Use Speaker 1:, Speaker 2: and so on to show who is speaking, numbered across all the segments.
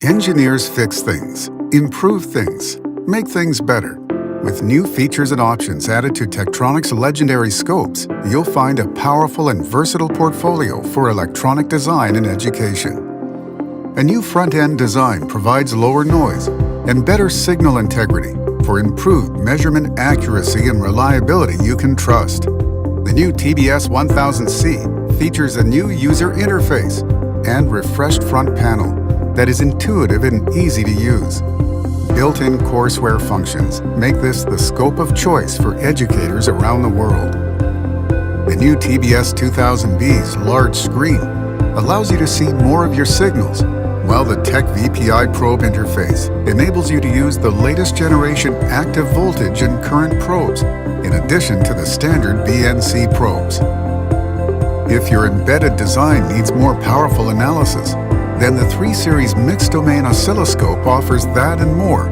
Speaker 1: Engineers fix things, improve things, make things better. With new features and options added to Tektronix legendary scopes, you'll find a powerful and versatile portfolio for electronic design and education. A new front-end design provides lower noise and better signal integrity for improved measurement accuracy and reliability you can trust. The new TBS 1000C features a new user interface and refreshed front panel that is intuitive and easy to use. Built-in courseware functions make this the scope of choice for educators around the world. The new TBS 2000B's large screen allows you to see more of your signals, while the Tech VPI probe interface enables you to use the latest generation active voltage and current probes, in addition to the standard BNC probes. If your embedded design needs more powerful analysis, then the 3 Series Mixed Domain Oscilloscope offers that and more.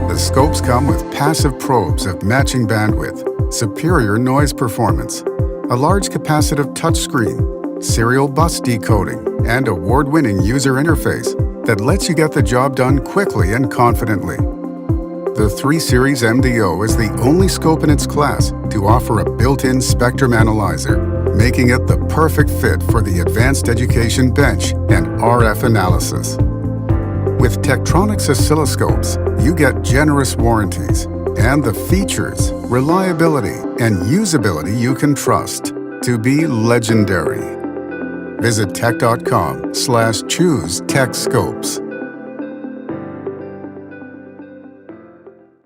Speaker 1: The scopes come with passive probes of matching bandwidth, superior noise performance, a large capacitive touchscreen, serial bus decoding, and award-winning user interface that lets you get the job done quickly and confidently. The 3 Series MDO is the only scope in its class to offer a built-in spectrum analyzer, making it the perfect fit for the advanced education bench and RF analysis. With Tektronix oscilloscopes, you get generous warranties and the features, reliability, and usability you can trust to be legendary. Visit tech.com/choose-Tekscopes.